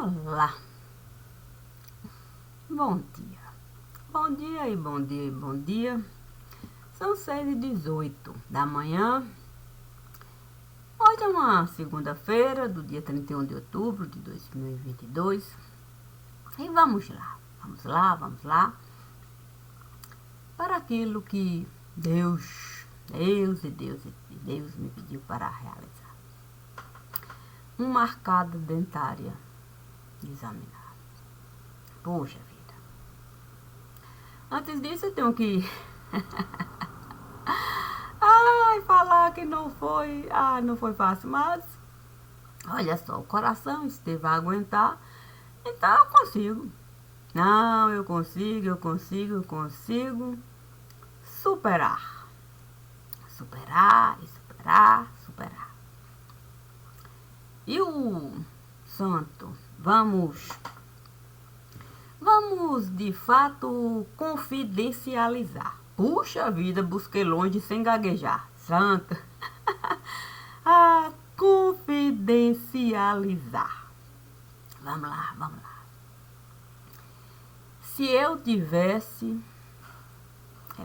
Olá, bom dia, bom dia e bom dia e bom dia. São 6h18 da manhã. Hoje é uma segunda-feira do dia 31 de outubro de 2022. E vamos lá, para aquilo que Deus me pediu para realizar. Uma arcada dentária examinar. Poxa vida. Antes disso eu tenho que falar que não foi fácil, mas olha só, o coração esteve a aguentar, então eu consigo. Não, eu consigo superar. Superar. E o santo, vamos de fato confidencializar. Puxa vida, busquei longe sem gaguejar. Santo. Confidencializar. Vamos lá. Se eu tivesse...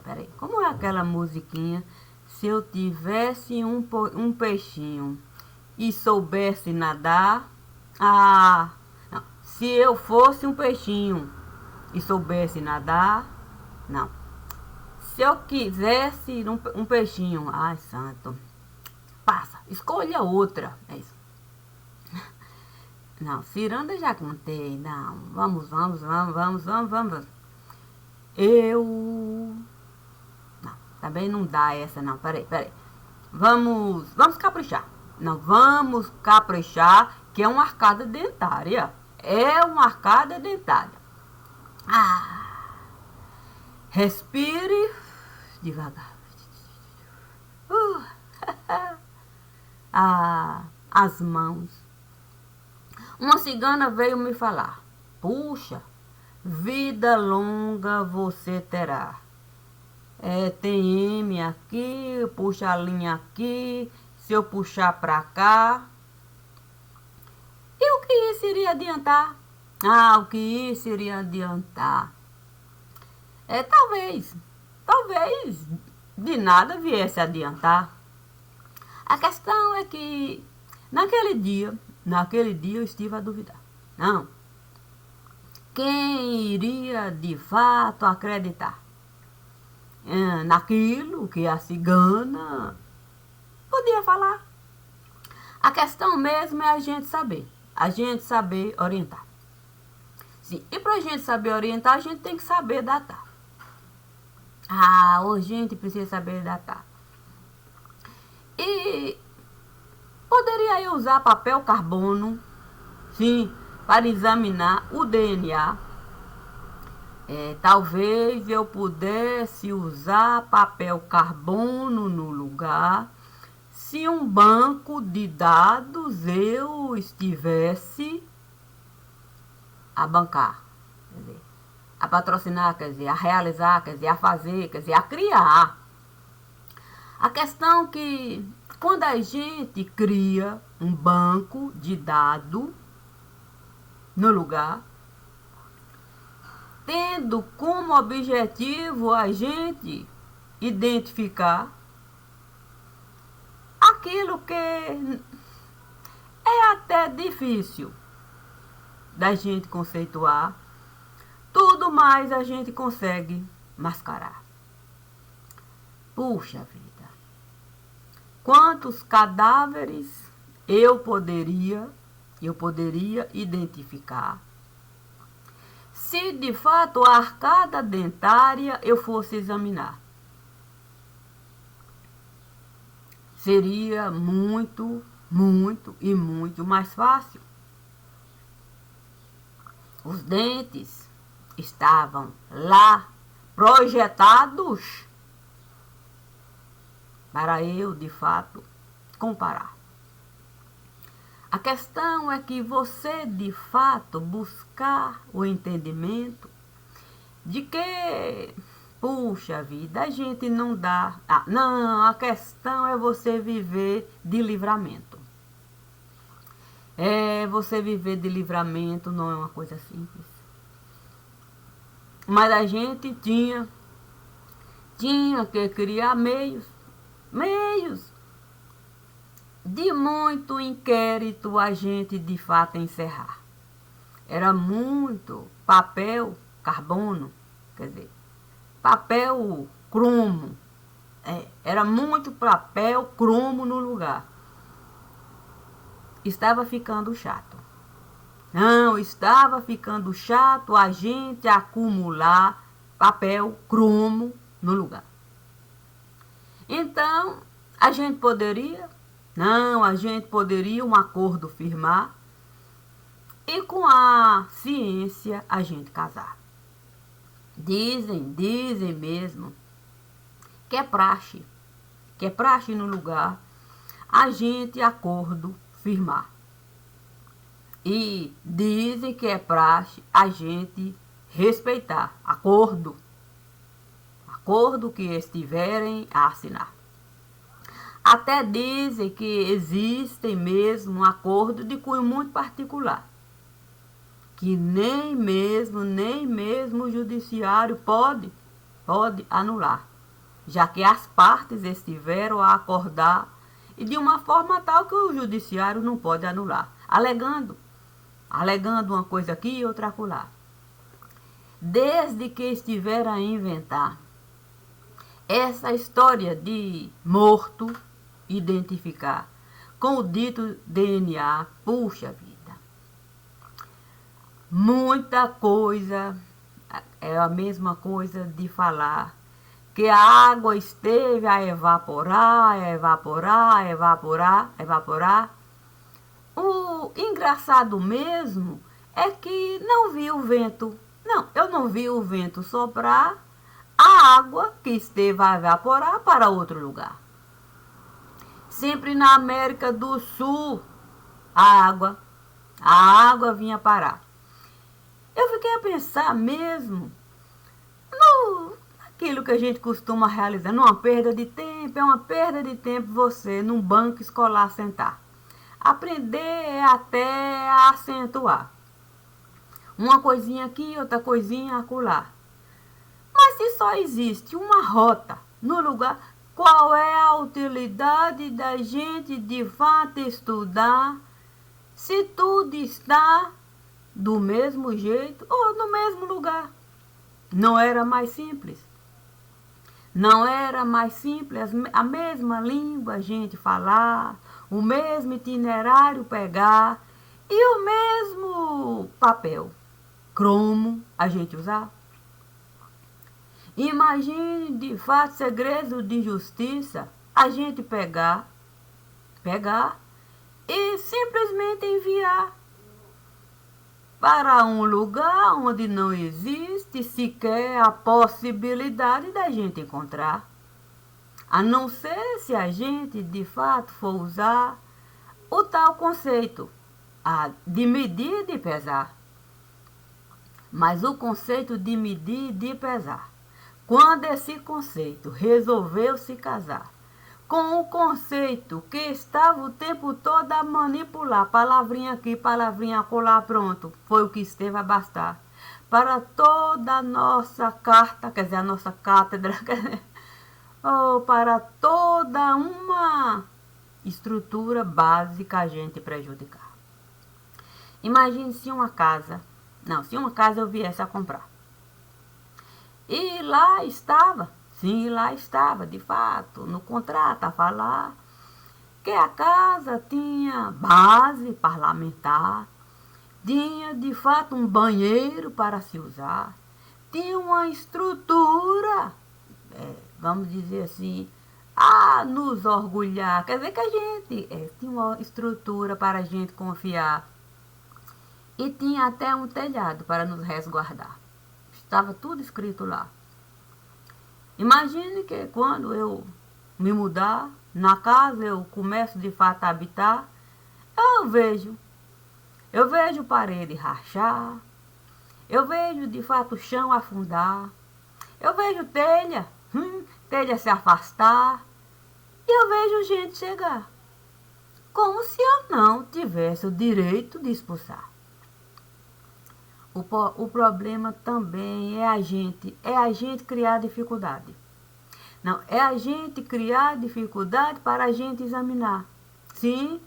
peraí, como é aquela musiquinha? Se eu tivesse um peixinho e soubesse nadar... não. Se eu fosse um peixinho e soubesse nadar... Não. Se eu quisesse um peixinho... Ai, santo. Passa. Escolha outra. É isso. Não, ciranda já contei. Não. Vamos. Não, também não dá essa, não. Peraí. Vamos caprichar. Não, vamos caprichar, que é uma arcada dentária. Respire devagar. As mãos. Uma cigana veio me falar: puxa, vida longa você terá. Tem M aqui, puxa a linha aqui, se eu puxar pra cá. E o que isso iria adiantar? O que isso iria adiantar? Talvez de nada viesse a adiantar. A questão é que naquele dia eu estive a duvidar. Não. Quem iria de fato acreditar naquilo que a cigana podia falar? A questão mesmo é a gente saber orientar. Sim, e para a gente saber orientar, a gente tem que saber datar. A gente precisa saber datar. E poderia eu usar papel carbono, sim, para examinar o DNA. Talvez eu pudesse usar papel carbono no lugar, se um banco de dados eu estivesse a bancar, quer dizer, a patrocinar, quer dizer, a realizar, quer dizer, a fazer, quer dizer, a criar. A questão é que quando a gente cria um banco de dados no lugar, tendo como objetivo a gente identificar aquilo que é até difícil da gente conceituar, tudo mais a gente consegue mascarar. Puxa vida, quantos cadáveres eu poderia identificar se de fato a arcada dentária eu fosse examinar. Seria muito mais fácil. Os dentes estavam lá projetados para eu, de fato, comparar. A questão é que você, de fato, buscar o entendimento de que, puxa vida, a gente não dá... não, a questão é você viver de livramento. você viver de livramento não é uma coisa simples. Mas a gente tinha que criar meios de muito inquérito a gente de fato encerrar. Era muito papel carbono, quer dizer, papel cromo. Era muito papel cromo no lugar. Estava ficando chato. Não, estava ficando chato a gente acumular papel cromo no lugar. Então, a gente poderia um acordo firmar e com a ciência a gente casar. Dizem mesmo que é praxe no lugar a gente acordo firmar. E dizem que é praxe a gente respeitar acordo que estiverem a assinar. Até dizem que existem mesmo um acordo de cunho muito particular, que nem mesmo o judiciário pode anular, já que as partes estiveram a acordar e de uma forma tal que o judiciário não pode anular, alegando uma coisa aqui e outra acolá. Desde que estiveram a inventar essa história de morto identificar com o dito DNA, puxa vida, muita coisa, é a mesma coisa de falar que a água esteve a evaporar. O engraçado mesmo é que não vi o vento. Não, eu não vi o vento soprar a água que esteve a evaporar para outro lugar. Sempre na América do Sul, a água vinha parar. Eu fiquei a pensar mesmo naquilo que a gente costuma realizar, numa perda de tempo. É uma perda de tempo você, num banco escolar, sentar. Aprender é até acentuar. Uma coisinha aqui, outra coisinha acolá. Mas se só existe uma rota no lugar, qual é a utilidade da gente de fato estudar se tudo está do mesmo jeito ou no mesmo lugar? Não era mais simples? Não era mais simples a mesma língua a gente falar, o mesmo itinerário pegar e o mesmo papel cromo a gente usar? Imagine de fato segredo de justiça a gente pegar e simplesmente enviar para um lugar onde não existe sequer a possibilidade da gente encontrar, a não ser se a gente de fato for usar o tal conceito de medir e de pesar. Mas o conceito de medir e de pesar, quando esse conceito resolveu se casar com o conceito que estava o tempo todo a manipular, palavrinha aqui, palavrinha acolá, pronto, foi o que esteve a bastar para toda a nossa carta, quer dizer, a nossa cátedra, ou para toda uma estrutura básica a gente prejudicar. Imagine se uma casa eu viesse a comprar. E lá estava, de fato, no contrato a falar que a casa tinha base parlamentar, tinha de fato um banheiro para se usar, tinha uma estrutura, vamos dizer assim, a nos orgulhar, quer dizer que a gente tinha uma estrutura para a gente confiar e tinha até um telhado para nos resguardar. Estava tudo escrito lá. Imagine que quando eu me mudar na casa, eu começo de fato a habitar, eu vejo parede rachar, eu vejo de fato o chão afundar, eu vejo telha se afastar, e eu vejo gente chegar como se eu não tivesse o direito de expulsar. O problema também é a gente criar dificuldade. Não, é a gente criar dificuldade para a gente examinar. Sim,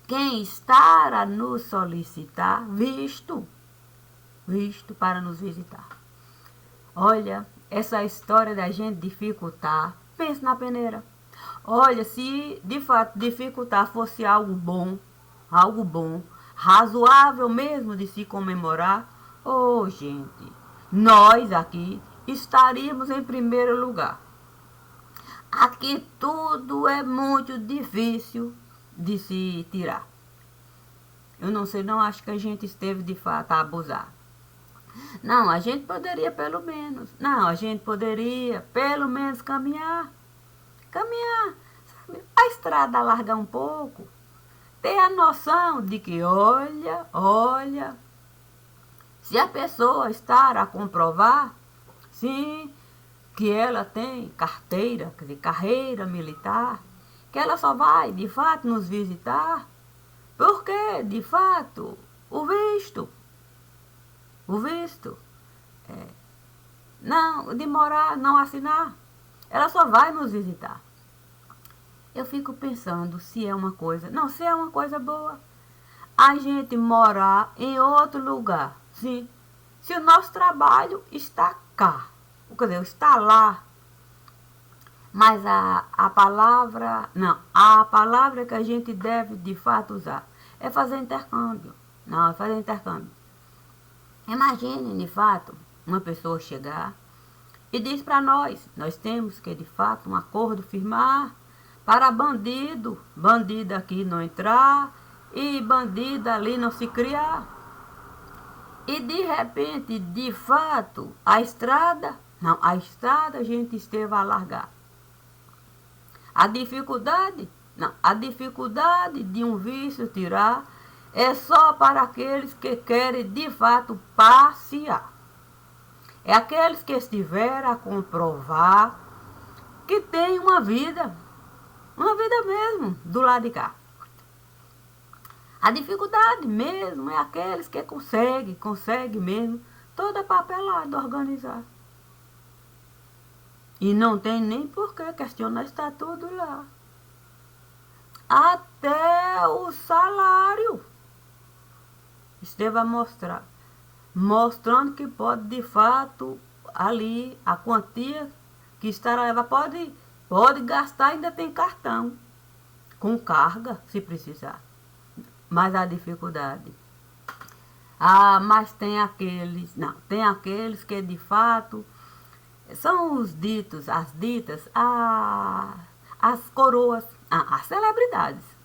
quem está a nos solicitar, visto para nos visitar. Olha, essa história da gente dificultar, pense na peneira. Olha, se de fato dificultar fosse algo bom, razoável mesmo de se comemorar, oh gente, nós aqui estaríamos em primeiro lugar. Aqui tudo é muito difícil de se tirar. Eu não sei, não acho que a gente esteve de fato a abusar. Não, a gente poderia pelo menos. Não, a gente poderia pelo menos caminhar. Sabe? A estrada largar um pouco. Ter a noção de que, olha, se a pessoa estar a comprovar, sim, que ela tem carteira, quer dizer, carreira militar, que ela só vai, de fato, nos visitar, porque, de fato, o visto, não demorar, não assinar, ela só vai nos visitar. Eu fico pensando se é uma coisa, não, se é uma coisa boa, a gente morar em outro lugar, sim, se o nosso trabalho está cá, quer dizer, está lá, mas a palavra que a gente deve de fato usar é fazer intercâmbio. Não, é fazer intercâmbio. Imagine, de fato, uma pessoa chegar e diz para nós temos que, de fato, um acordo firmar para bandido aqui não entrar e bandido ali não se criar. E de repente, de fato, a estrada a gente esteve a largar. A dificuldade de um vício tirar é só para aqueles que querem de fato passear. É aqueles que estiveram a comprovar que tem uma vida mesmo do lado de cá. A dificuldade mesmo é aqueles que conseguem mesmo toda a papelada organizar. E não tem nem por que questionar, está tudo lá. Até o salário esteve a mostrar. Mostrando que pode, de fato, ali, a quantia que estará levando, pode gastar, ainda tem cartão, com carga, se precisar. Mas a dificuldade. Mas tem aqueles que, de fato, são os ditos, as ditas, as coroas, as celebridades.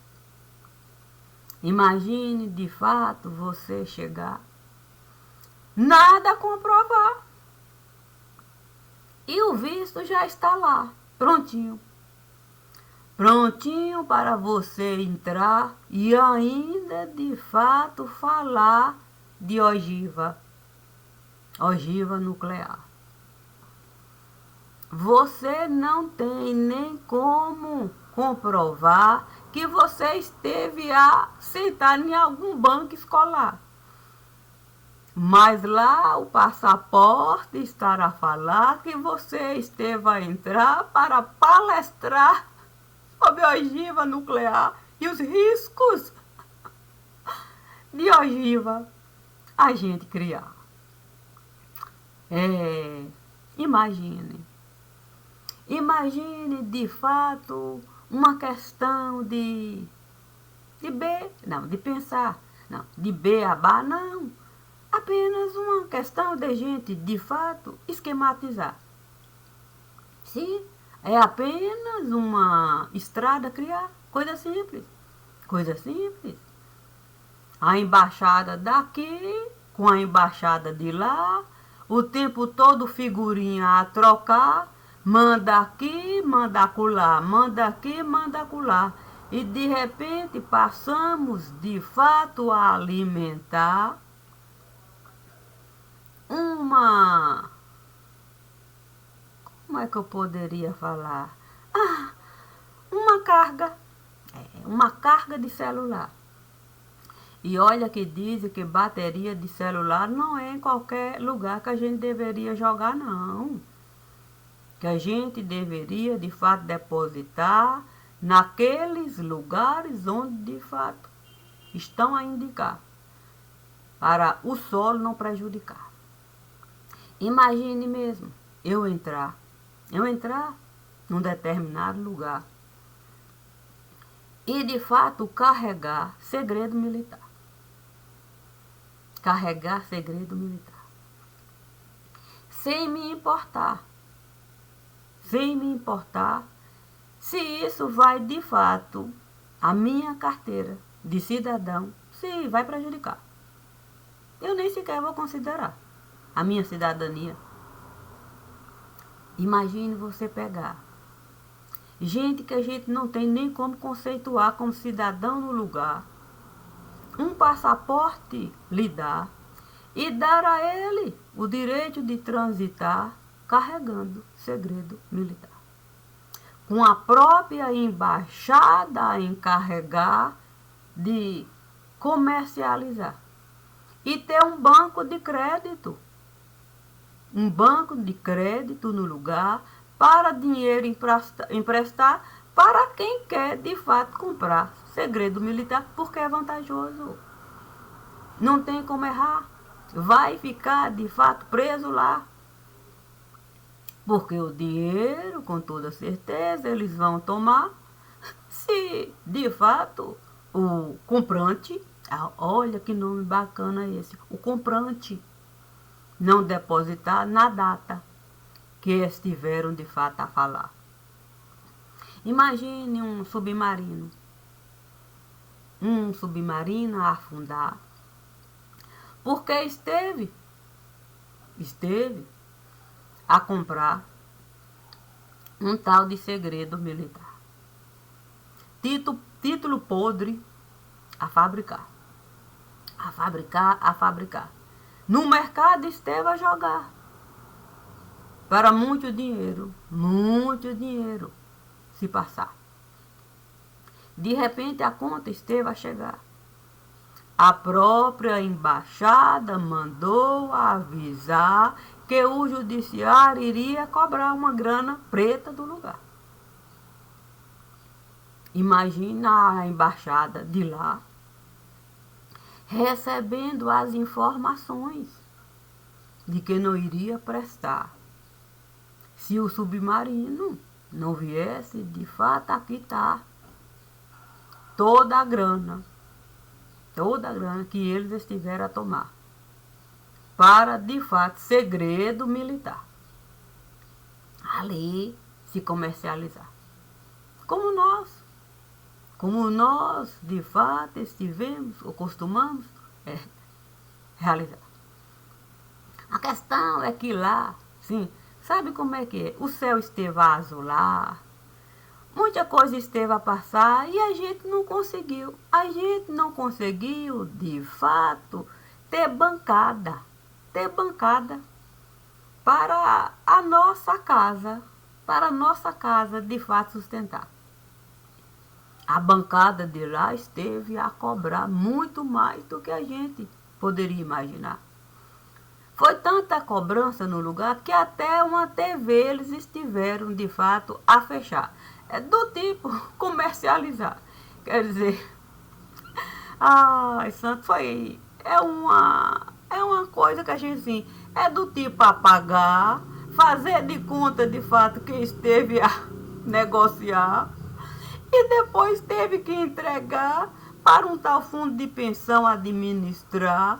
Imagine, de fato, você chegar, nada a comprovar. E o visto já está lá, prontinho. Prontinho para você entrar e ainda, de fato, falar de ogiva nuclear. Você não tem nem como comprovar que você esteve a sentar em algum banco escolar. Mas lá o passaporte estará a falar que você esteve a entrar para palestrar sobre a ogiva nuclear e os riscos de ogiva a gente criar. Imagine de fato uma questão de pensar, de beabá, não. Apenas uma questão de gente, de fato, esquematizar. Sim, é apenas uma estrada criar, coisa simples. A embaixada daqui com a embaixada de lá, o tempo todo figurinha a trocar, manda aqui, manda acolá, manda aqui, manda acolá. E de repente passamos de fato a alimentar como é que eu poderia falar? Uma carga uma carga de celular. E olha que dizem que bateria de celular não é em qualquer lugar que a gente deveria jogar, não. Que a gente deveria, de fato, depositar naqueles lugares onde, de fato, estão a indicar, para o solo não prejudicar. Imagine mesmo eu entrar num determinado lugar e, de fato, carregar segredo militar. Carregar segredo militar. Sem me importar se isso vai, de fato, a minha carteira de cidadão, se vai prejudicar. Eu nem sequer vou considerar a minha cidadania. Imagine você pegar gente que a gente não tem nem como conceituar como cidadão no lugar, um passaporte lhe dá e dar a ele o direito de transitar carregando segredo militar. Com a própria embaixada a encarregar de comercializar e ter um banco de crédito. Um banco de crédito no lugar para dinheiro emprestar para quem quer de fato comprar segredo militar, porque é vantajoso. Não tem como errar. Vai ficar de fato preso lá. Porque o dinheiro, com toda certeza, eles vão tomar se de fato o comprante, olha que nome bacana esse, o comprante não depositar na data que estiveram de fato a falar. Imagine um submarino a afundar, porque esteve a comprar um tal de segredo militar. Título podre a fabricar. No mercado esteve a jogar para muito dinheiro se passar. De repente a conta esteve a chegar. A própria embaixada mandou avisar que o judiciário iria cobrar uma grana preta do lugar. Imagina a embaixada de lá recebendo as informações de que não iria prestar se o submarino não viesse de fato a quitar toda a grana que eles estiveram a tomar para, de fato, segredo militar ali se comercializar. Como nós, de fato, estivemos ou costumamos realizar. A questão é que lá, sim, sabe como é que é? O céu esteve a azular, muita coisa esteve a passar e a gente não conseguiu. De fato, ter bancada para a nossa casa, de fato, sustentar. A bancada de lá esteve a cobrar muito mais do que a gente poderia imaginar. Foi tanta cobrança no lugar que até uma TV eles estiveram, de fato, a fechar. É do tipo comercializar. Quer dizer, santo, é uma coisa que a gente, assim, é do tipo apagar, fazer de conta, de fato, que esteve a negociar e depois teve que entregar para um tal fundo de pensão administrar,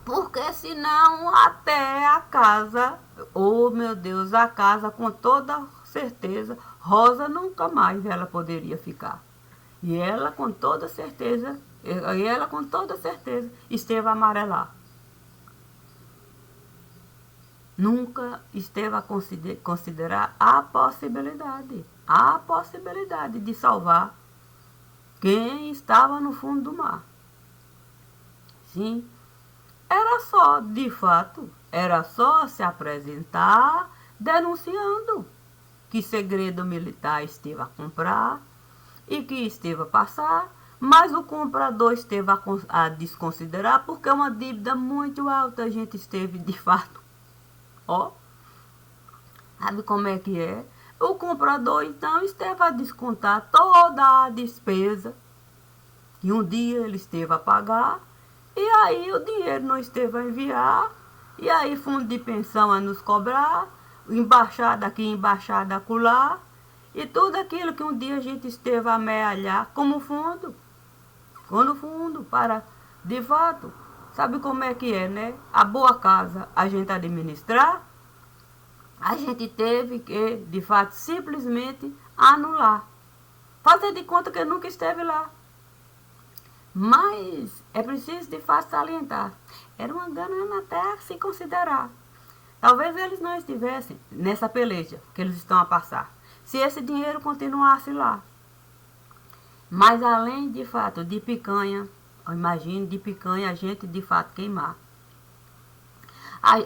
porque senão até a casa, oh meu Deus, a casa com toda certeza, Rosa nunca mais ela poderia ficar. E ela com toda certeza esteve a amarelar. Nunca esteve a considerar a possibilidade de salvar quem estava no fundo do mar. Sim, era só se apresentar denunciando que segredo militar esteve a comprar e que esteve a passar, mas o comprador esteve a desconsiderar porque é uma dívida muito alta. A gente esteve, de fato, ó, sabe como é que é? O comprador, então, esteve a descontar toda a despesa que um dia ele esteve a pagar, e aí o dinheiro não esteve a enviar, e aí fundo de pensão a nos cobrar, embaixada aqui, embaixada acolá, e tudo aquilo que um dia a gente esteve a amealhar como fundo, quando fundo, para, de fato, sabe como é que é, né? A boa casa a gente administrar, a gente teve que, de fato, simplesmente anular. Fazer de conta que nunca esteve lá. Mas é preciso, de fato, salientar. Era uma grana até a se considerar. Talvez eles não estivessem nessa peleja que eles estão a passar, se esse dinheiro continuasse lá. Mas além, de fato, de picanha, imagine de picanha a gente, de fato, queimar.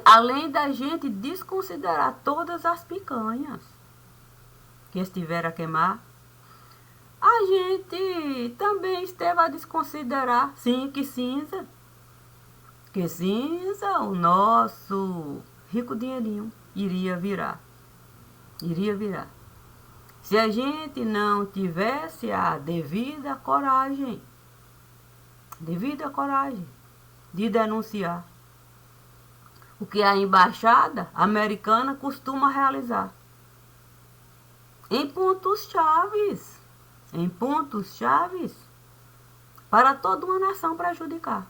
Além da gente desconsiderar todas as picanhas que estiveram a queimar, a gente também esteve a desconsiderar, sim, que cinza, o nosso rico dinheirinho iria virar. Iria virar. Se a gente não tivesse a devida coragem de denunciar o que a embaixada americana costuma realizar em pontos chaves, para toda uma nação prejudicar.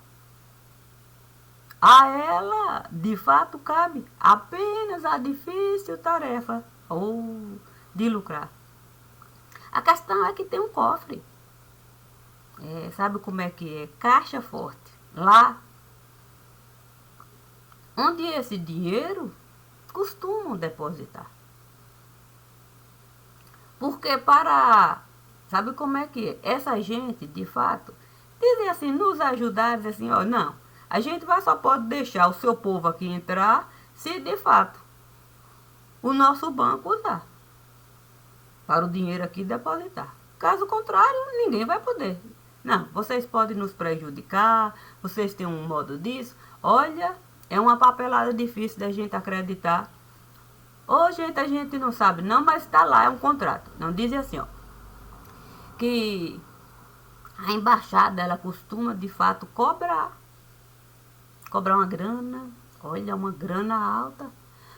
A ela, de fato, cabe apenas a difícil tarefa de lucrar. A questão é que tem um cofre. Sabe como é que é? Caixa forte. Lá, onde esse dinheiro costumam depositar. Porque sabe como é que é? Essa gente, de fato, dizem assim, nos ajudar, dizem assim, ó, não, a gente só pode deixar o seu povo aqui entrar se, de fato, o nosso banco usar para o dinheiro aqui depositar. Caso contrário, ninguém vai poder. Não, vocês podem nos prejudicar, vocês têm um modo disso. Olha, é uma papelada difícil da gente acreditar. Ô, gente, a gente não sabe não, mas está lá, é um contrato. Não dizem assim, ó, que a embaixada, ela costuma, de fato, cobrar uma grana, olha, uma grana alta,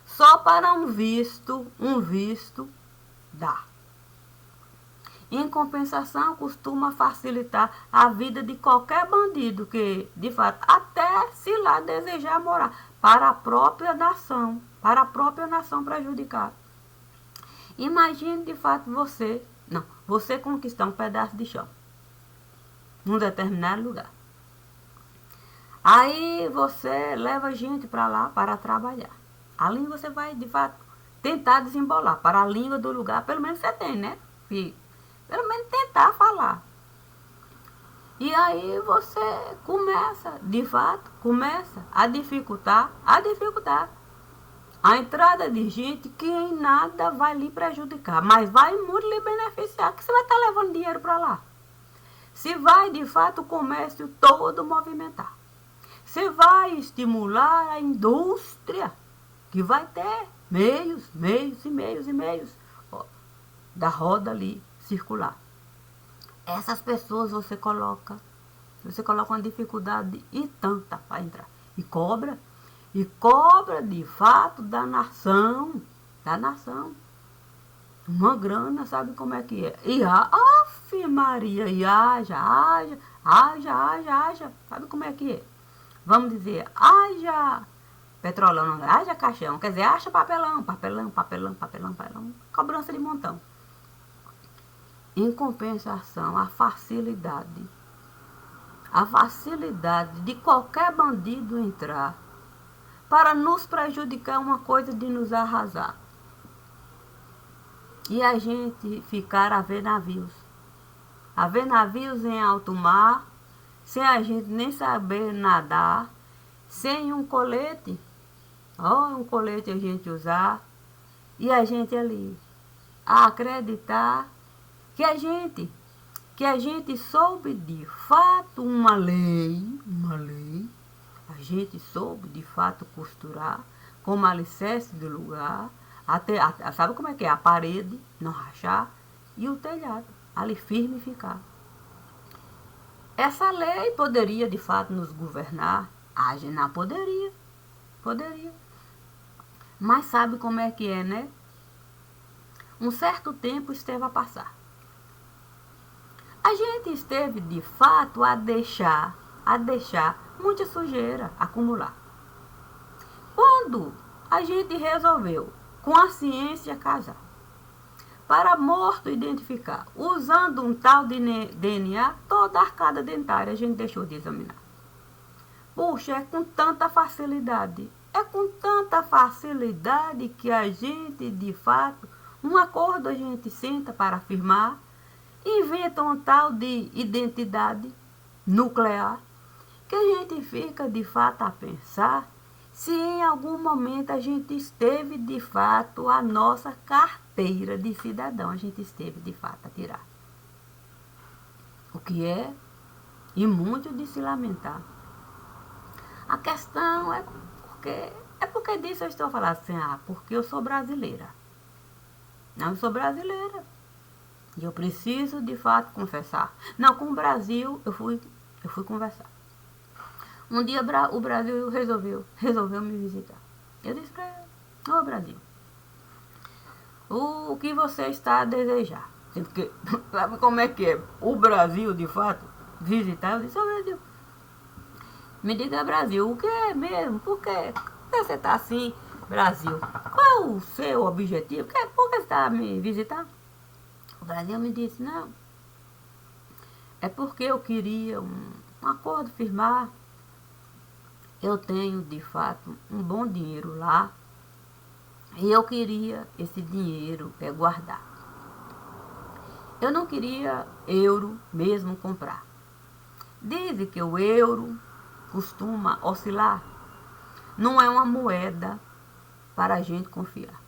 só para um visto dar. Em compensação, costuma facilitar a vida de qualquer bandido que, de fato, até se lá desejar morar, para a própria nação prejudicar. Imagine, de fato, você conquistar um pedaço de chão, num determinado lugar. Aí você leva gente para lá para trabalhar. Ali você vai, de fato, tentar desembolar para a língua do lugar, pelo menos você tem, né? Pelo menos tentar falar. E aí você começa, de fato, a dificultar a entrada de gente que em nada vai lhe prejudicar, mas vai muito lhe beneficiar, que você vai estar levando dinheiro para lá. Se vai, de fato, o comércio todo movimentar. Você vai estimular a indústria, que vai ter meios da roda ali circular. Essas pessoas você coloca uma dificuldade e tanta para entrar. E cobra de fato da nação. Uma grana, sabe como é que é? E Aff Maria, e haja. Sabe como é que é? Vamos dizer, haja petrolão, não, haja caixão, quer dizer, haja papelão, cobrança de montão. Em compensação, a facilidade de qualquer bandido entrar para nos prejudicar, uma coisa de nos arrasar. E a gente ficar a ver navios em alto mar, sem a gente nem saber nadar, sem um colete, um colete a gente usar, e a gente ali a acreditar que a gente que a gente soube de fato uma lei, a gente soube de fato costurar como alicerce do lugar, sabe como é que é? A parede não rachar e o telhado ali firme ficar. Essa lei poderia de fato nos governar? A gente não poderia. Mas sabe como é que é, né? Um certo tempo esteve a passar. A gente esteve de fato a deixar muita sujeira acumular. Quando a gente resolveu, com a ciência, casar, para morto identificar, usando um tal de DNA, toda a arcada dentária a gente deixou de examinar. Puxa, é com tanta facilidade que a gente, de fato, um acordo a gente senta para afirmar, inventa um tal de identidade nuclear, que a gente fica, de fato, a pensar se em algum momento a gente esteve, de fato, a nossa carteira de cidadão, a gente esteve, de fato, a tirar. O que é, e muito de se lamentar. A questão é porque disso eu estou falando assim, porque eu sou brasileira. Não, eu sou brasileira. E eu preciso, de fato, confessar. Não, com o Brasil eu fui conversar. Um dia o Brasil resolveu me visitar. Eu disse para ele, ô Brasil, o que você está a desejar? Porque, sabe como é que é? O Brasil, de fato, visitar, eu disse, ô Brasil, me diga, Brasil, o que é mesmo? Por que você está assim, Brasil? Qual é o seu objetivo? Por que você está a me visitar? O Brasil me disse, não, é porque eu queria um acordo firmar. Eu tenho, de fato, um bom dinheiro lá e eu queria esse dinheiro guardar. Eu não queria euro mesmo comprar. Dizem que o euro costuma oscilar. Não é uma moeda para a gente confiar.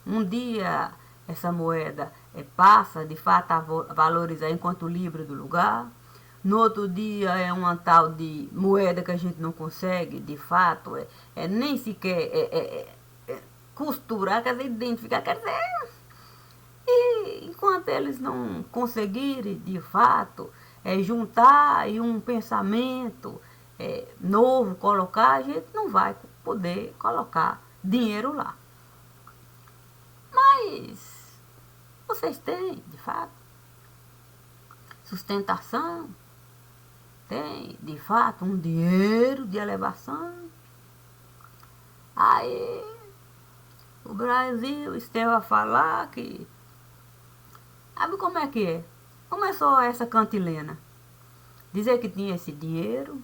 Um dia essa moeda passa, de fato, a valorizar enquanto livre do lugar. No outro dia é uma tal de moeda que a gente não consegue, de fato, nem sequer costurar, quer dizer, identificar, quer dizer, e enquanto eles não conseguirem, de fato, juntar e um pensamento novo colocar, a gente não vai poder colocar dinheiro lá. Mas vocês têm, de fato, sustentação, tem, de fato, um dinheiro de elevação. Aí o Brasil esteve a falar que... Sabe como é que é? Começou essa cantilena. Dizer que tinha esse dinheiro,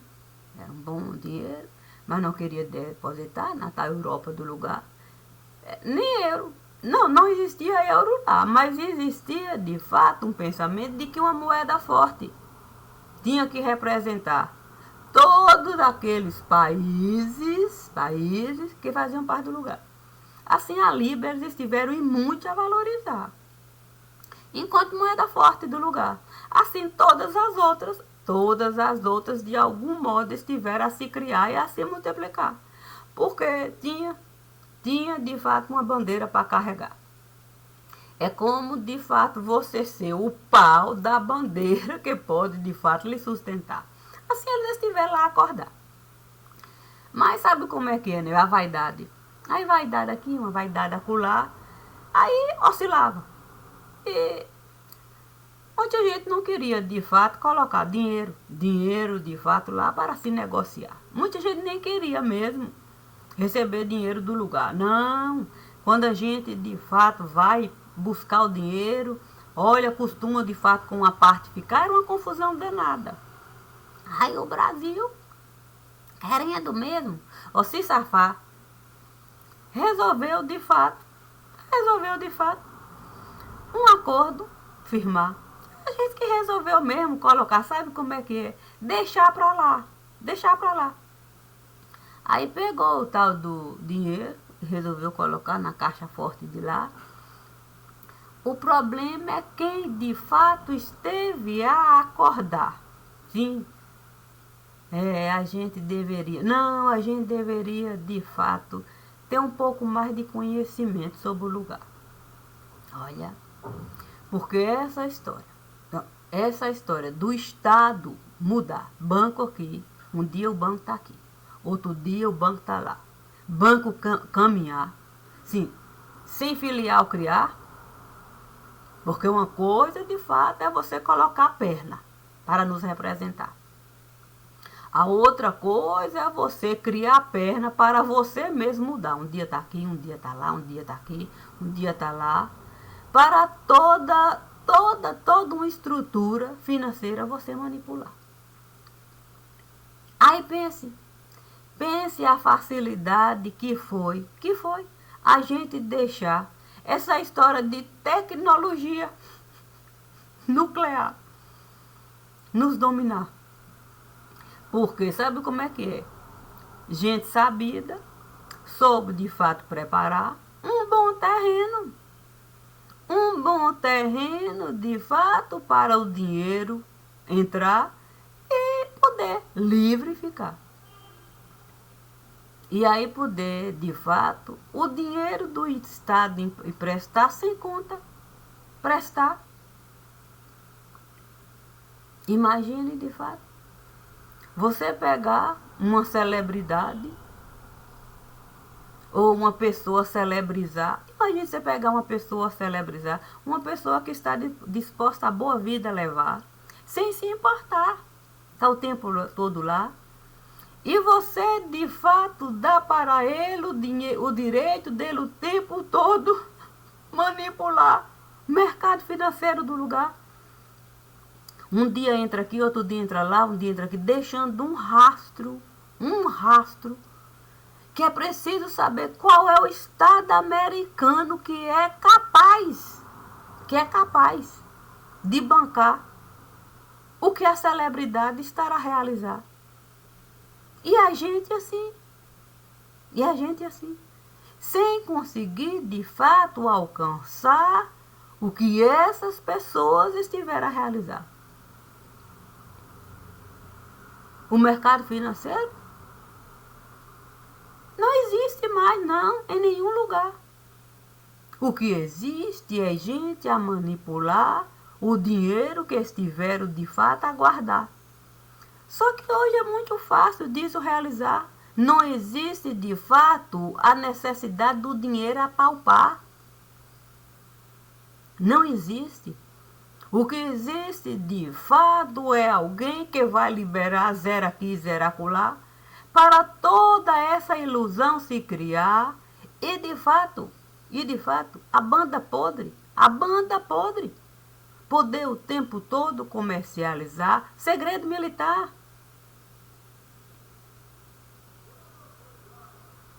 era um bom dinheiro, mas não queria depositar na tal Europa do lugar. Nem euro. Não existia euro lá, mas existia, de fato, um pensamento de que uma moeda forte tinha que representar todos aqueles países que faziam parte do lugar. Assim, a Libra eles estiveram em muito a valorizar, enquanto moeda forte do lugar. Assim, todas as outras, de algum modo, estiveram a se criar e a se multiplicar, porque tinha de fato uma bandeira para carregar. É como, de fato, você ser o pau da bandeira que pode, de fato, lhe sustentar. Assim eles estiveram lá a acordar. Mas sabe como é que é, né? A vaidade. Aí vaidade aqui, uma vaidade acolá. Aí oscilava. E muita gente não queria, de fato, colocar dinheiro, de fato, lá para se negociar. Muita gente nem queria mesmo receber dinheiro do lugar. Não, quando a gente, de fato, vai buscar o dinheiro, olha, costuma, de fato, com uma parte ficar, era uma confusão danada. Aí o Brasil, querendo mesmo, ou se safar, resolveu, de fato, um acordo firmar. A gente que resolveu mesmo colocar, sabe como é que é? Deixar pra lá. Aí pegou o tal do dinheiro, resolveu colocar na caixa forte de lá. O problema é quem de fato esteve a acordar. Sim, a gente deveria. Não, a gente deveria de fato ter um pouco mais de conhecimento sobre o lugar. Olha, porque essa história do Estado mudar, banco aqui, um dia o banco está aqui, outro dia o banco está lá, banco caminhar, sim, sem filial criar, porque uma coisa de fato é você colocar a perna para nos representar. A outra coisa é você criar a perna para você mesmo mudar. Um dia está aqui, um dia está lá, um dia está aqui, um dia está lá. Para toda uma estrutura financeira você manipular. Aí pense a facilidade que foi a gente deixar essa história de tecnologia nuclear nos dominar. Porque sabe como é que é? Gente sabida soube de fato preparar um bom terreno. Um bom terreno de fato para o dinheiro entrar e poder livre ficar. E aí poder, de fato, o dinheiro do Estado emprestar sem conta, prestar. Imagine de fato, você pegar uma celebridade ou uma pessoa celebrizar. Imagine você pegar uma pessoa celebrizar, uma pessoa que está disposta a boa vida levar, sem se importar, está o tempo todo lá. E você, de fato, dá para ele o direito dele o tempo todo manipular o mercado financeiro do lugar. Um dia entra aqui, outro dia entra lá, um dia entra aqui, deixando um rastro, que é preciso saber qual é o Estado americano que é capaz de bancar o que a celebridade estará a realizar. E a gente assim, sem conseguir de fato alcançar o que essas pessoas estiveram a realizar. O mercado financeiro não existe mais, não, em nenhum lugar. O que existe é gente a manipular o dinheiro que estiveram de fato a guardar. Só que hoje é muito fácil disso realizar. Não existe de fato a necessidade do dinheiro a palpar. Não existe. O que existe de fato é alguém que vai liberar zero aqui, zero acolá, para toda essa ilusão se criar e de fato, a banda podre, poder o tempo todo comercializar segredo militar.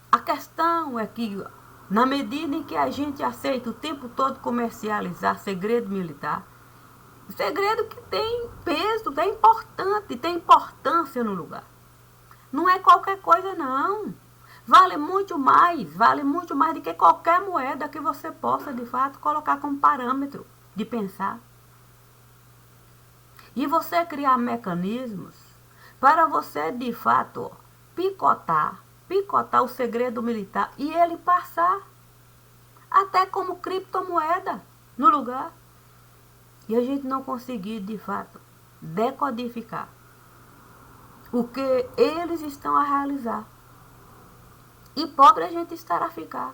A questão é que, na medida em que a gente aceita o tempo todo comercializar segredo militar, segredo que tem peso, tem importância no lugar. Não é qualquer coisa, não. Vale muito mais do que qualquer moeda que você possa, de fato, colocar como parâmetro de pensar. E você criar mecanismos para você, de fato, picotar o segredo militar e ele passar até como criptomoeda no lugar. E a gente não conseguir, de fato, decodificar o que eles estão a realizar. E pobre a gente estará a ficar.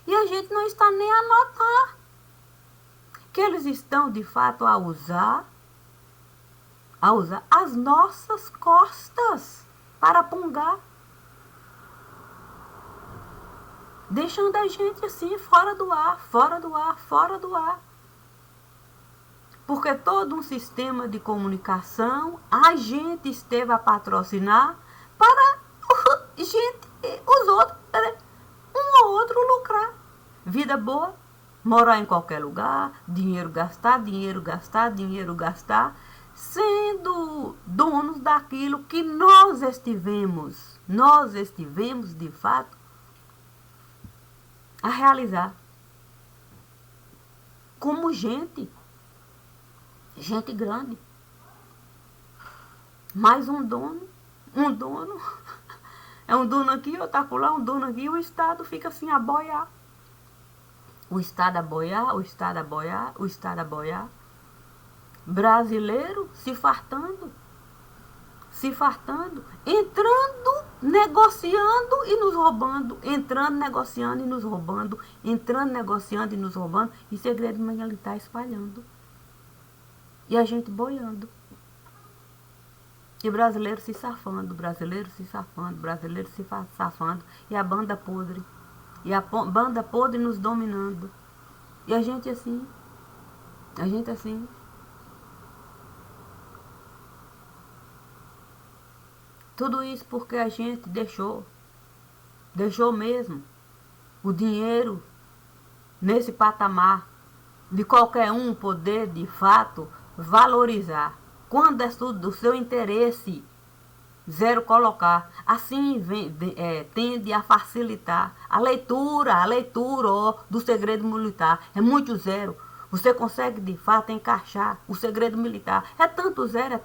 E a gente não está nem a notar que eles estão, de fato, a usar as nossas costas para pungar. Deixando a gente assim, fora do ar. Porque todo um sistema de comunicação a gente esteve a patrocinar para os outros, um ou outro lucrar. Vida boa, morar em qualquer lugar, dinheiro gastar, sendo donos daquilo que nós estivemos de fato a realizar. como gente grande. Mais um dono, é um dono aqui, outro acolá, um dono aqui, o Estado fica assim a boiar. O Estado a boiar, o Estado a boiar, o Estado a boiar. Brasileiro se fartando, entrando, negociando e nos roubando, entrando, negociando e nos roubando, entrando, negociando e nos roubando, e segredo militar espalhando. E a gente boiando. E brasileiro se safando, brasileiro se safando, brasileiro se safando, e a banda podre. E a banda podre nos dominando. E a gente assim. Tudo isso porque a gente deixou mesmo o dinheiro nesse patamar de qualquer um poder de fato valorizar. Quando é tudo do seu interesse, zero colocar. Assim tende a facilitar a leitura do segredo militar. É muito zero. Você consegue de fato encaixar o segredo militar. É tanto zero,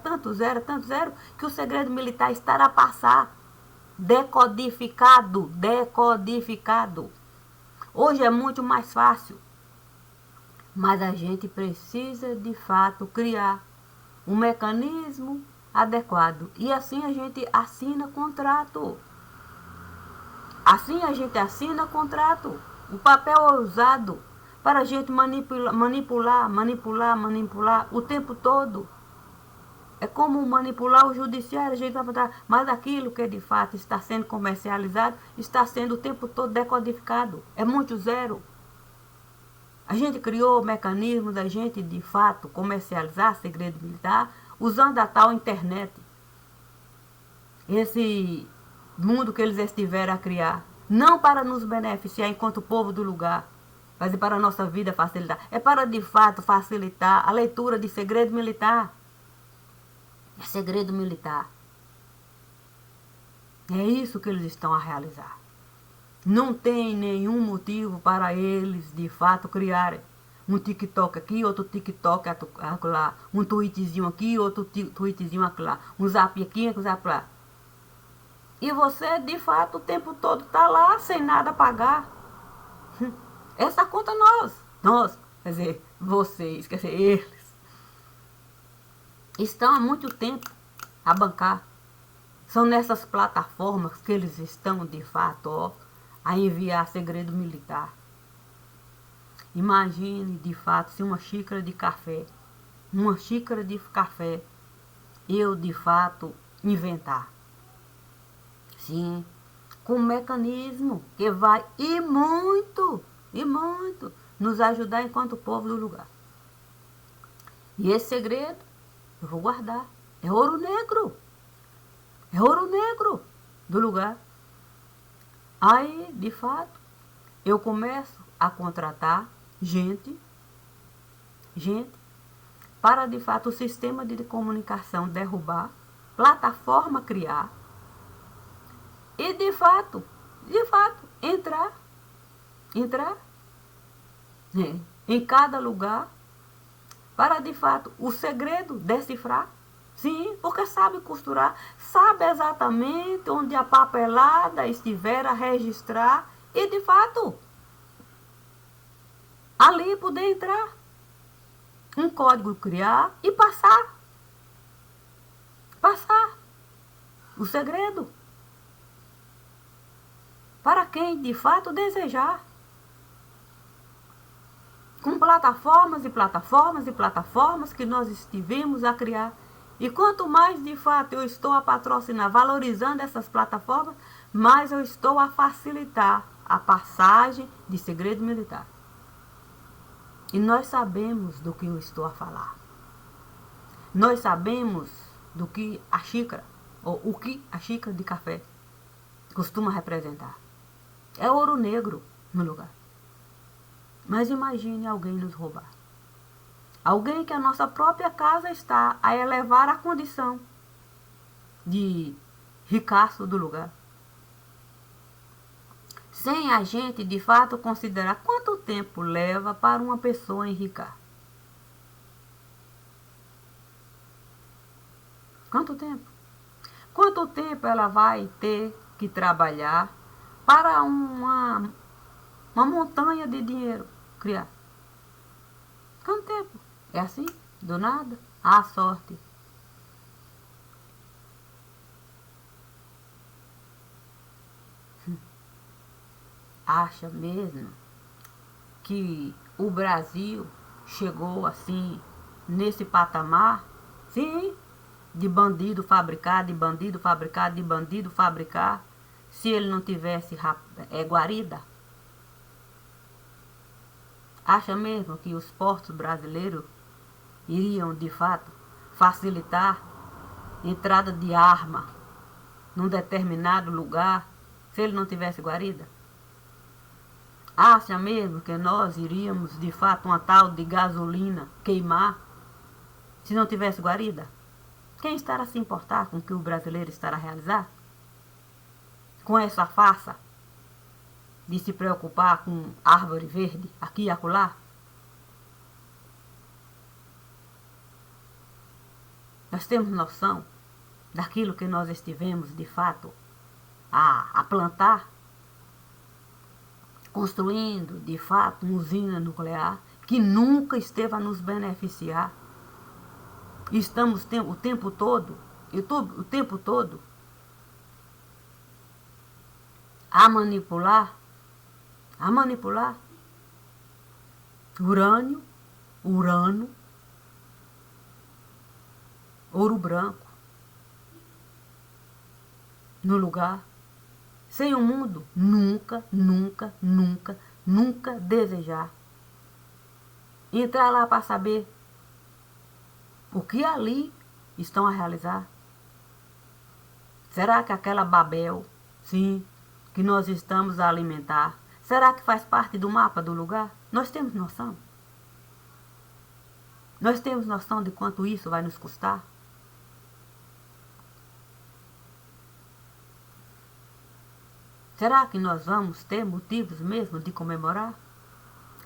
que o segredo militar estará a passar decodificado. Hoje é muito mais fácil. Mas a gente precisa de fato criar um mecanismo adequado. E assim a gente assina contrato. O papel é usado para a gente manipular o tempo todo. É como manipular o judiciário, a gente vai botar, mas aquilo que de fato está sendo comercializado está sendo o tempo todo decodificado. É muito zero. A gente criou o mecanismo da gente de fato comercializar segredo militar usando a tal internet. Esse mundo que eles estiveram a criar. Não para nos beneficiar enquanto povo do lugar, mas para a nossa vida facilitar. É para de fato facilitar a leitura de segredo militar. É segredo militar. É isso que eles estão a realizar. Não tem nenhum motivo para eles de fato criarem um TikTok aqui, outro TikTok lá, um tweetzinho aqui, outro tweetzinho lá, um zap aqui, um zap lá. E você de fato o tempo todo está lá sem nada pagar. Essa conta nós, quer dizer, vocês, quer dizer, eles, estão há muito tempo a bancar. São nessas plataformas que eles estão de fato a enviar segredo militar. Imagine de fato se uma xícara de café, eu de fato inventar. Sim, com um mecanismo que vai e muito nos ajudar enquanto povo do lugar. E esse segredo eu vou guardar. É ouro negro do lugar. Aí, de fato, eu começo a contratar gente para, de fato, o sistema de comunicação derrubar, plataforma criar e, de fato, entrar em cada lugar para, de fato, o segredo decifrar. Sim, porque sabe costurar, sabe exatamente onde a papelada estiver a registrar e, de fato, ali poder entrar, um código criar e passar o segredo para quem de fato desejar. Com plataformas que nós estivemos a criar. E quanto mais de fato eu estou a patrocinar, valorizando essas plataformas, mais eu estou a facilitar a passagem de segredo militar. E nós sabemos do que eu estou a falar. Nós sabemos do que a xícara, ou o que a xícara de café costuma representar. É ouro negro no lugar. Mas imagine alguém nos roubar. Alguém que a nossa própria casa está a elevar a condição de ricaço do lugar. sem a gente de fato considerar quanto tempo leva para uma pessoa enricar. Quanto tempo? Quanto tempo ela vai ter que trabalhar para uma montanha de dinheiro criar? Quanto tempo? É assim? Do nada? À sorte. Acha mesmo que o Brasil chegou assim, nesse patamar? Sim, de bandido fabricar, de bandido fabricar, de bandido fabricar, se ele não tivesse guarida? Acha mesmo que os portos brasileiros iriam, de fato, facilitar a entrada de arma num determinado lugar se ele não tivesse guarida? Acha mesmo que nós iríamos, de fato, uma tal de gasolina queimar se não tivesse guarida? Quem estará a se importar com o que o brasileiro estará a realizar? Com essa farsa de se preocupar com árvore verde aqui e acolá? Nós temos noção daquilo que nós estivemos, de fato, a plantar? Construindo, de fato, uma usina nuclear que nunca esteve a nos beneficiar. E estamos o tempo todo, a manipular urânio, urano, ouro branco no lugar, sem o mundo nunca desejar entrar lá para saber o que ali estão a realizar. Será que aquela Babel, sim, que nós estamos a alimentar, será que faz parte do mapa do lugar? Nós temos noção? Nós temos noção de quanto isso vai nos custar? Será que nós vamos ter motivos mesmo de comemorar?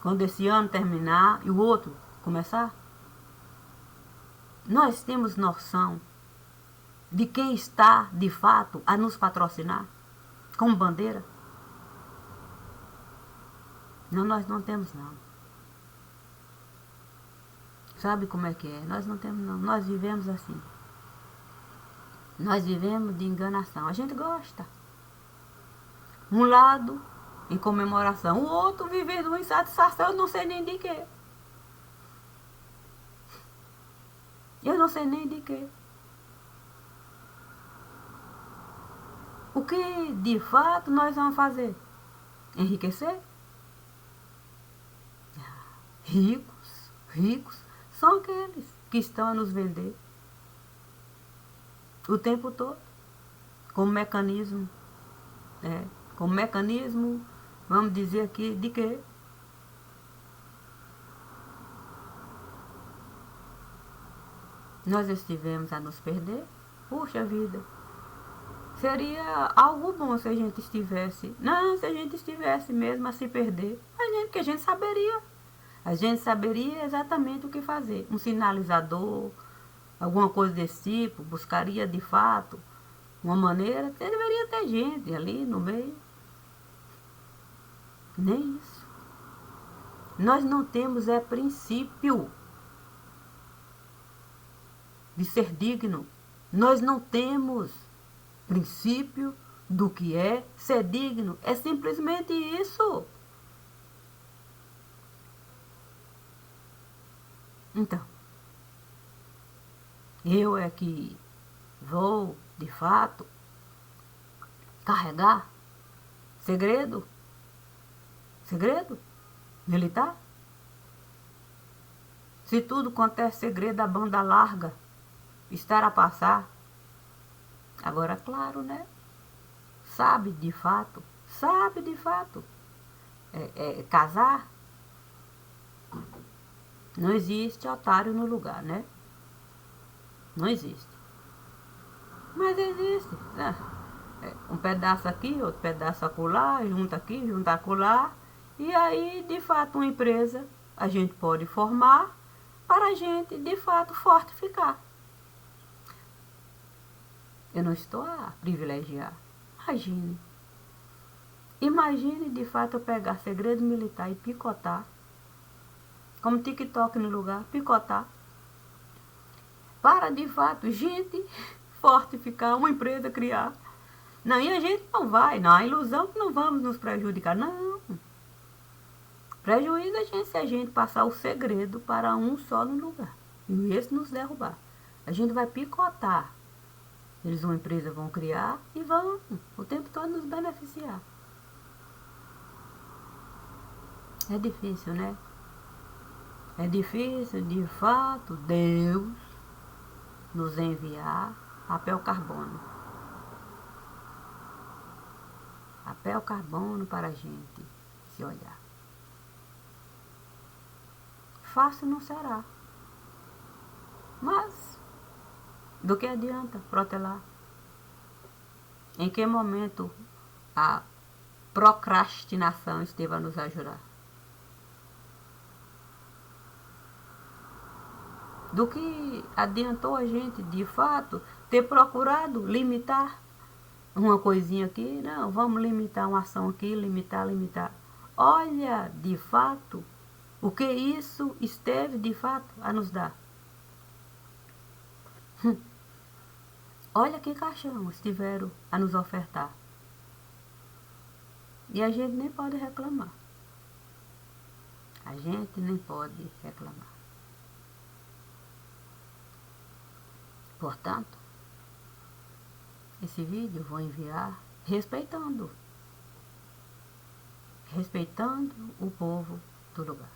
Quando esse ano terminar e o outro começar? Nós temos noção de quem está, de fato, a nos patrocinar como bandeira? Não, nós não temos não. Sabe como é que é? Nós não temos não. Nós vivemos assim. Nós vivemos de enganação. A gente gosta. Um lado em comemoração, o outro vivendo uma insatisfação, eu não sei nem de quê. Eu não sei nem de quê. O que de fato nós vamos fazer? Enriquecer? Ricos são aqueles que estão a nos vender o tempo todo, como mecanismo, como mecanismo, vamos dizer aqui, de quê? Nós estivemos a nos perder? Puxa vida, seria algo bom se a gente estivesse, não, se a gente estivesse mesmo a se perder, porque a gente saberia exatamente o que fazer, um sinalizador, alguma coisa desse tipo, buscaria de fato uma maneira, deveria ter gente ali no meio. Nem isso. Nós não temos princípio de ser digno. Nós não temos princípio do que é ser digno. É simplesmente isso. Então, eu é que vou, de fato, carregar segredo militar? Se tudo quanto é segredo da banda larga estar a passar. Agora, claro, né? Sabe de fato, casar. Não existe otário no lugar, né? Não existe. Mas existe. um pedaço aqui, outro pedaço acolá, junta aqui, junta acolá. E aí, de fato, uma empresa a gente pode formar para a gente, de fato, fortificar. Eu não estou a privilegiar. Imagine. Imagine, de fato, eu pegar segredo militar e picotar. Como TikTok no lugar, picotar. Para, de fato, gente fortificar, uma empresa criar. Não, e a gente não vai, não, a ilusão que não vamos nos prejudicar, não. Prejuízo a gente se a gente passar o segredo para um só no lugar. E esse nos derrubar. A gente vai picotar. Eles uma empresa vão criar e vão o tempo todo nos beneficiar. É difícil, né? É difícil, de fato, Deus nos enviar papel carbono. Papel carbono para a gente se olhar. Fácil não será. Mas, do que adianta protelar? Em que momento a procrastinação esteve a nos ajudar? Do que adiantou a gente, de fato, ter procurado limitar uma coisinha aqui? Não, vamos limitar uma ação aqui, limitar. Olha, de fato, o que isso esteve, de fato, a nos dar. Olha que caixão estiveram a nos ofertar. E a gente nem pode reclamar. A gente nem pode reclamar. Portanto, esse vídeo eu vou enviar respeitando o povo do lugar.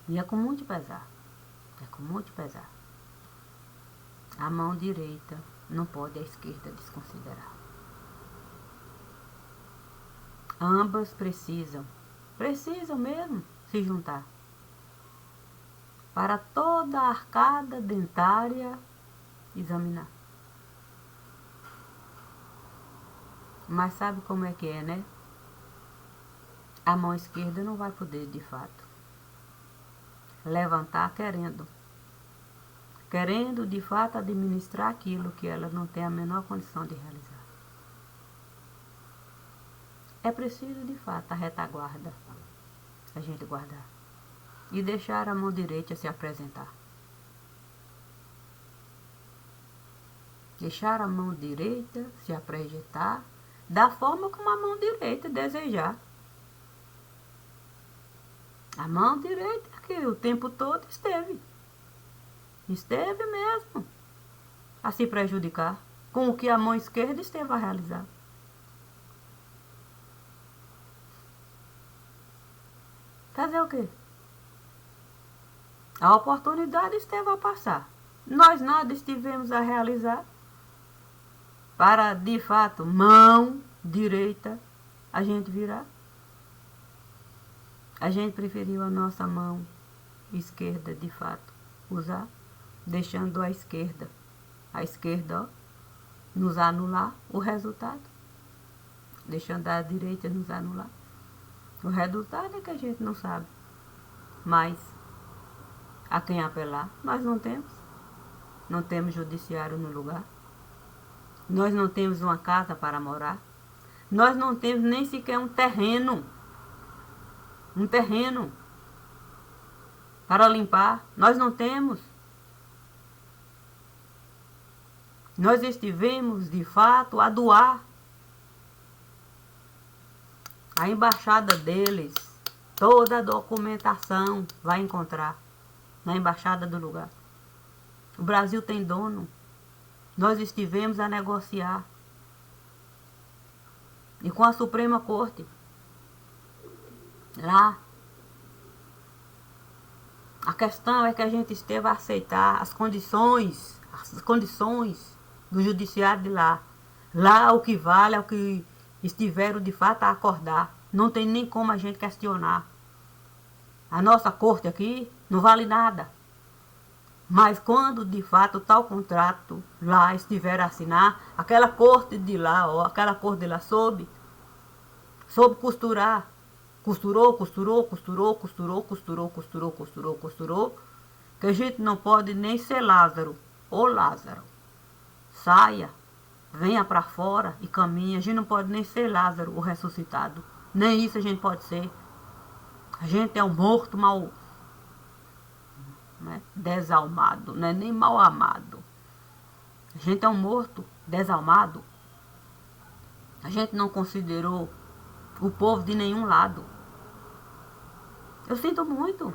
E é com muito pesar. A mão direita não pode a esquerda desconsiderar. Ambas precisam mesmo se juntar para toda a arcada dentária examinar. Mas sabe como é que é, né? A mão esquerda não vai poder, de fato, levantar querendo de fato administrar aquilo que ela não tem a menor condição de realizar. É preciso, de fato, a retaguarda, a gente guardar e deixar a mão direita se apresentar. Deixar a mão direita se apresentar da forma como a mão direita desejar. A mão direita que o tempo todo esteve mesmo a se prejudicar com o que a mão esquerda esteve a realizar. Fazer o quê? A oportunidade esteve a passar. Nós nada estivemos a realizar para, de fato, mão direita a gente virar. A gente preferiu a nossa mão esquerda, de fato, usar, deixando a esquerda, ó, nos anular o resultado, deixando a direita nos anular. O resultado é que a gente não sabe, mas a quem apelar nós não temos judiciário no lugar, nós não temos uma casa para morar, nós não temos nem sequer um terreno para limpar, nós não temos. Nós estivemos, de fato, a doar. A embaixada deles, toda a documentação vai encontrar na embaixada do lugar. O Brasil tem dono. Nós estivemos a negociar. E com a Suprema Corte, lá, a questão é que a gente esteve a aceitar as condições do judiciário de lá. Lá o que vale é o que estiveram de fato a acordar. Não tem nem como a gente questionar. A nossa corte aqui não vale nada. Mas quando de fato tal contrato lá estiver a assinar, aquela corte de lá, ó, aquela corte de lá soube costurar. Costurou, costurou, costurou, costurou, costurou, costurou, costurou, costurou. Que a gente não pode nem ser Lázaro. Ô Lázaro, saia, venha para fora e caminhe. A gente não pode nem ser Lázaro, o ressuscitado. Nem isso a gente pode ser. A gente é um morto mal, né, desalmado, não é nem mal amado. A gente é um morto desalmado. A gente não considerou o povo de nenhum lado. Eu sinto muito.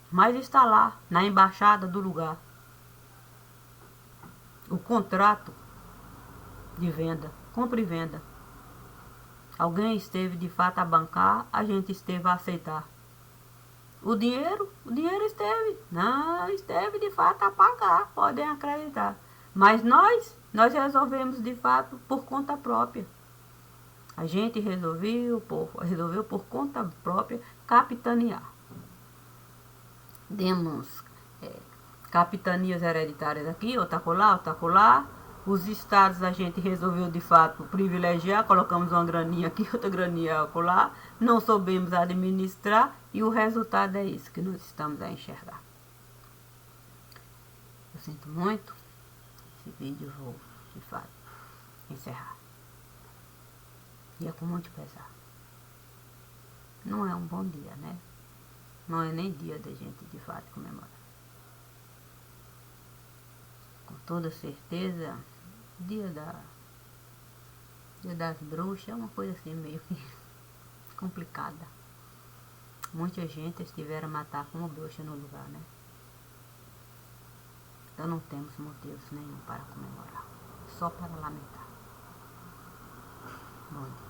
Mas está lá, na embaixada do lugar, o contrato de venda, compra e venda. Alguém esteve de fato a bancar, a gente esteve a aceitar. O dinheiro esteve. Não, esteve de fato a pagar, podem acreditar. Mas nós resolvemos de fato por conta própria. A gente resolveu por conta própria capitanear. Demos capitanias hereditárias aqui, outra colar, outra colar. Os estados a gente resolveu de fato privilegiar, colocamos uma graninha aqui, outra graninha colar. Não soubemos administrar e o resultado é isso que nós estamos a enxergar. Eu sinto muito. Esse vídeo eu vou de fato encerrar. E é com muito pesar. Não é um bom dia, né? Não é nem dia da gente de fato comemorar. Com toda certeza, dia das bruxas é uma coisa assim meio que complicada. Muita gente estiveram a matar como bruxa no lugar, né? Então não temos motivos nenhum para comemorar, só para lamentar. Bom dia.